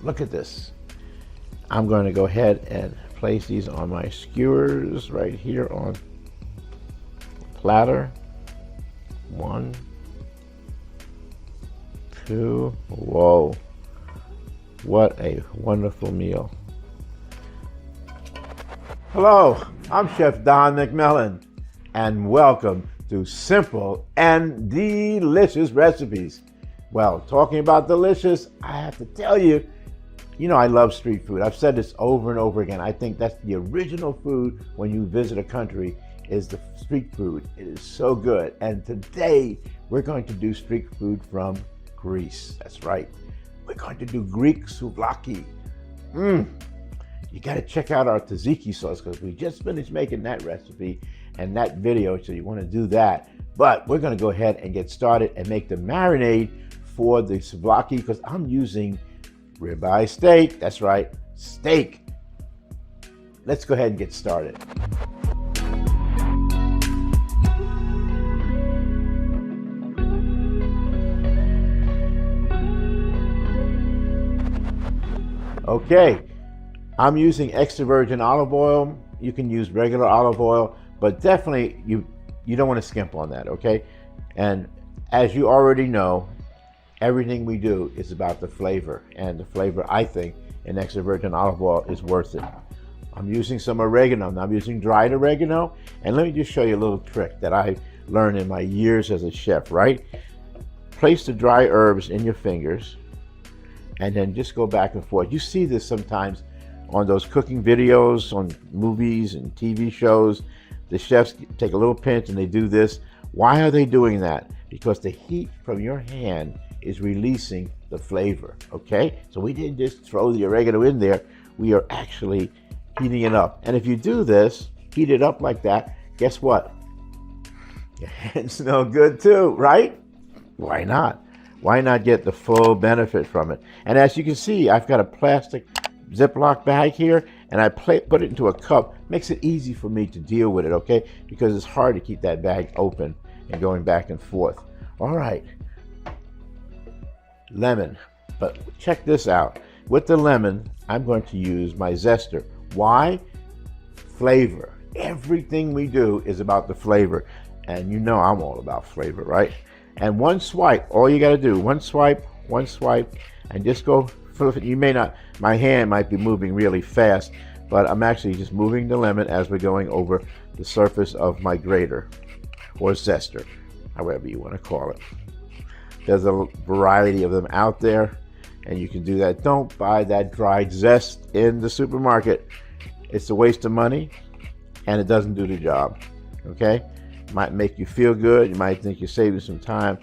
look at this. I'm going to go ahead and place these on my skewers right here on the platter. 1, 2, whoa. What a wonderful meal. Hello, I'm Chef Don McMillan, and welcome to Simple and Delicious Recipes. Well, talking about delicious, I have to tell you, I love street food. I've said this over and over again. I think that's the original food when you visit a country is the street food. It is so good. And today we're going to do street food from Greece. That's right. We're going to do Greek souvlaki. You got to check out our tzatziki sauce because we just finished making that recipe and that video, so you want to do that. But we're going to go ahead and get started and make the marinade for the souvlaki because I'm using ribeye steak. That's right, steak. Let's go ahead and get started. Okay. I'm using extra virgin olive oil. You can use regular olive oil, but definitely you don't want to skimp on that, okay? And as you already know, everything we do is about the flavor, and the flavor, I think, in extra virgin olive oil is worth it. I'm using some oregano. I'm using dried oregano, and let me just show you a little trick that I learned in my years as a chef, right? Place the dry herbs in your fingers, and then just go back and forth. You see this sometimes on those cooking videos, on movies and TV shows. The chefs take a little pinch and they do this. Why are they doing that? Because the heat from your hand is releasing the flavor, okay? So we didn't just throw the oregano in there. We are actually heating it up. And if you do this, heat it up like that, guess what? Your hands smell good too, right? Why not? Why not get the full benefit from it? And as you can see, I've got a plastic Ziploc bag here, and I put it into a cup. Makes it easy for me to deal with it, okay? Because it's hard to keep that bag open and going back and forth. All right, lemon. But check this out. With the lemon, I'm going to use my zester. Why? Flavor. Everything we do is about the flavor. And you know I'm all about flavor, right? And one swipe, all you gotta do, one swipe, and just go. You may not, my hand might be moving really fast, but I'm actually just moving the lemon as we're going over the surface of my grater or zester, however you want to call it. There's a variety of them out there, and you can do that. Don't buy that dried zest in the supermarket. It's a waste of money, and it doesn't do the job, okay? It might make you feel good. You might think you're saving some time,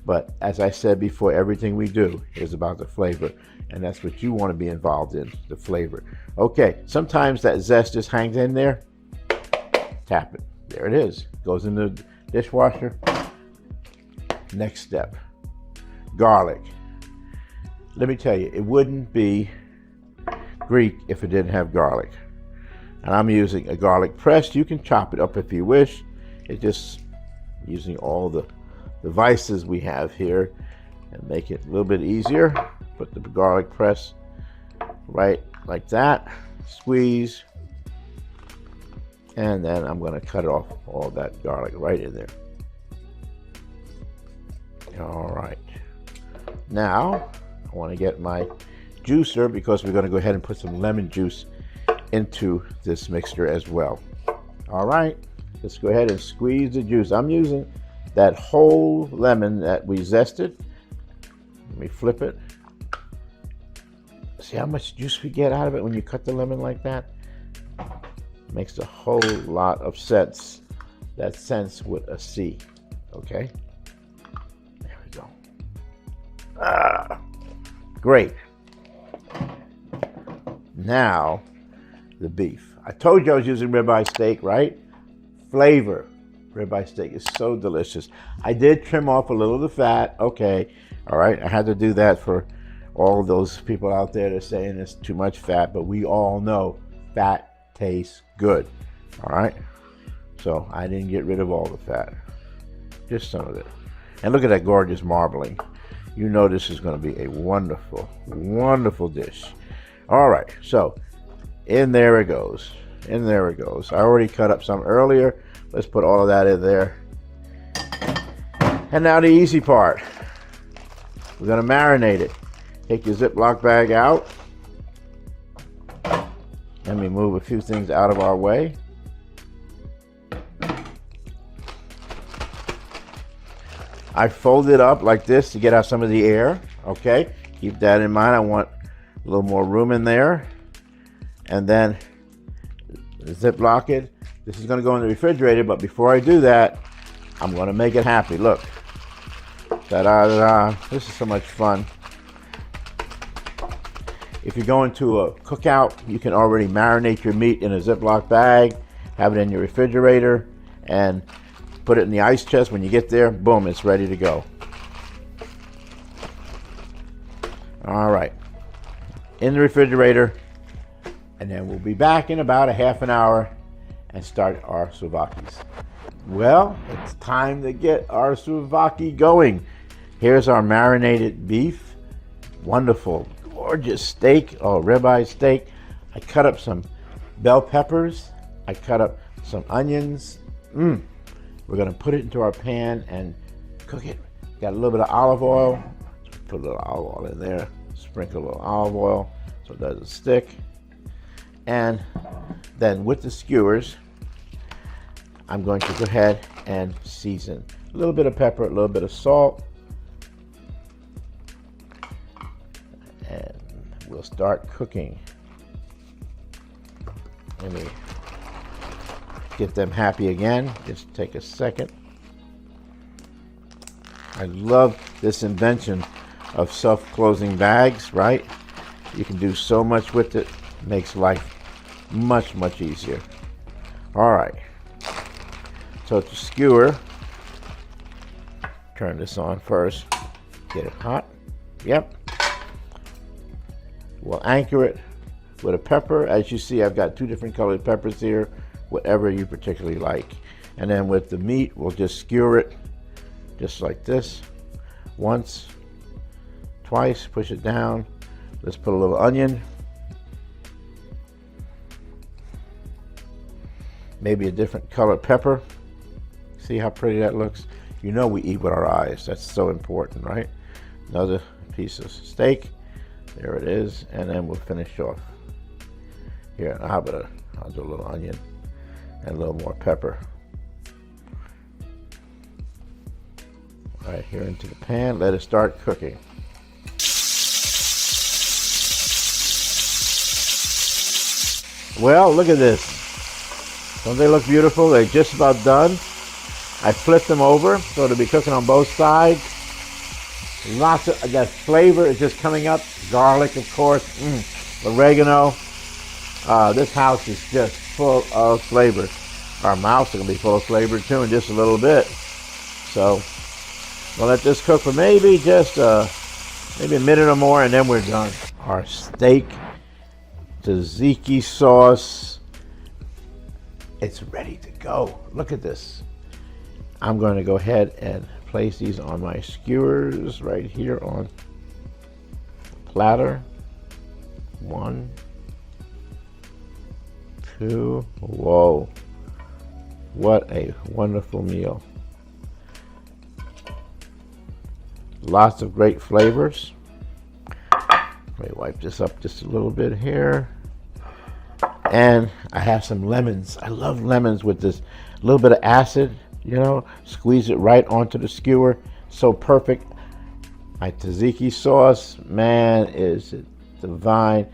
but as I said before, everything we do is about the flavor. And that's what you want to be involved in, the flavor. Okay, sometimes that zest just hangs in there. Tap it. There it is. Goes in the dishwasher. Next step, garlic. Let me tell you, it wouldn't be Greek if it didn't have garlic. And I'm using a garlic press. You can chop it up if you wish. It's just using all the devices we have here and make it a little bit easier. Put the garlic press right like that, squeeze, and then I'm going to cut off all that garlic right in there. All right, now I want to get my juicer because we're going to go ahead and put some lemon juice into this mixture as well. All right, let's go ahead and squeeze the juice. I'm using that whole lemon that we zested. Let me flip it. See how much juice we get out of it when you cut the lemon like that? Makes a whole lot of sense. That's sense with a C, okay? There we go. Great. Now, the beef. I told you I was using ribeye steak, right? Flavor. Ribeye steak is so delicious. I did trim off a little of the fat, okay. All right, I had to do that for all of those people out there that are saying it's too much fat, but we all know fat tastes good, all right? So I didn't get rid of all the fat, just some of it. And look at that gorgeous marbling. You know this is going to be a wonderful, wonderful dish. All right, so in there it goes. In there it goes. I already cut up some earlier. Let's put all of that in there. And now the easy part. We're going to marinate it. Take your Ziploc bag out. Let me move a few things out of our way. I fold it up like this to get out some of the air. Okay, keep that in mind. I want a little more room in there. And then Ziploc it. This is going to go in the refrigerator, but before I do that, I'm going to make it happy. Look. Ta-da-da-da. This is so much fun. If you're going to a cookout, you can already marinate your meat in a Ziploc bag, have it in your refrigerator, and put it in the ice chest. When you get there, boom, it's ready to go. All right, in the refrigerator, and then we'll be back in about a half an hour and start our souvlakis. Well, it's time to get our souvlaki going. Here's our marinated beef. Wonderful, gorgeous steak, ribeye steak. I cut up some bell peppers. I cut up some onions. We're gonna put it into our pan and cook it. Got a little bit of olive oil. Put a little olive oil in there. Sprinkle a little olive oil so it doesn't stick. And then with the skewers, I'm going to go ahead and season. A little bit of pepper, a little bit of salt. And we'll start cooking. Let me get them happy again. Just take a second. I love this invention of self-closing bags, right? You can do so much with it. Makes life much, much easier. All right. So to skewer, turn this on first. Get it hot. Yep. We'll anchor it with a pepper. As you see, I've got two different colored peppers here, whatever you particularly like. And then with the meat, we'll just skewer it just like this. Once, twice, push it down. Let's put a little onion. Maybe a different color pepper. See how pretty that looks? You know we eat with our eyes. That's so important, right? Another piece of steak. There it is. And then we'll finish off. Here, I'll do a little onion and a little more pepper. All right, here into the pan. Let it start cooking. Well, look at this. Don't they look beautiful? They're just about done. I flipped them over so it'll be cooking on both sides. Lots of that flavor is just coming up. Garlic, of course. Oregano. This house is just full of flavor. Our mouths are going to be full of flavor too in just a little bit. So we'll let this cook for maybe just maybe a minute or more, and then we're done. Our steak, Tzatziki sauce. It's ready to go. Look at this. I'm going to go ahead and place these on my skewers right here on the platter. 1, 2. Whoa. What a wonderful meal. Lots of great flavors. Let me wipe this up just a little bit here. And I have some lemons. I love lemons with this little bit of acid, you know, squeeze it right onto the skewer. So perfect. My tzatziki sauce, man, is it divine.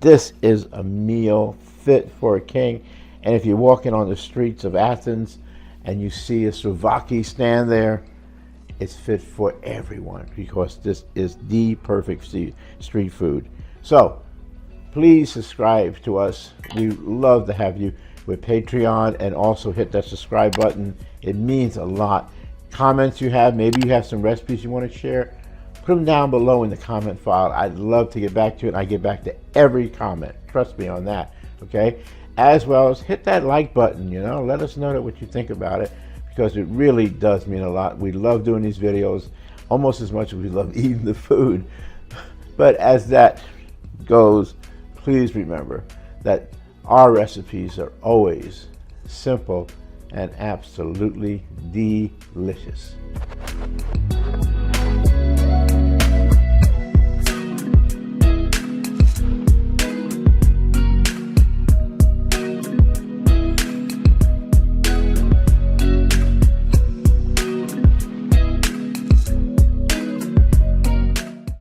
This is a meal fit for a king. And if you're walking on the streets of Athens and you see a souvlaki stand there, it's fit for everyone because this is the perfect street food. So please subscribe to us. We love to have you with Patreon, and also hit that subscribe button. It means a lot. Comments you have, maybe you have some recipes you want to share, put them down below in the comment file. I'd love to get back to it. I get back to every comment. Trust me on that, okay? As well as hit that like button, you know, let us know what you think about it, because it really does mean a lot. We love doing these videos. almost as much as we love eating the food. But as that goes, please remember that our recipes are always simple and absolutely delicious.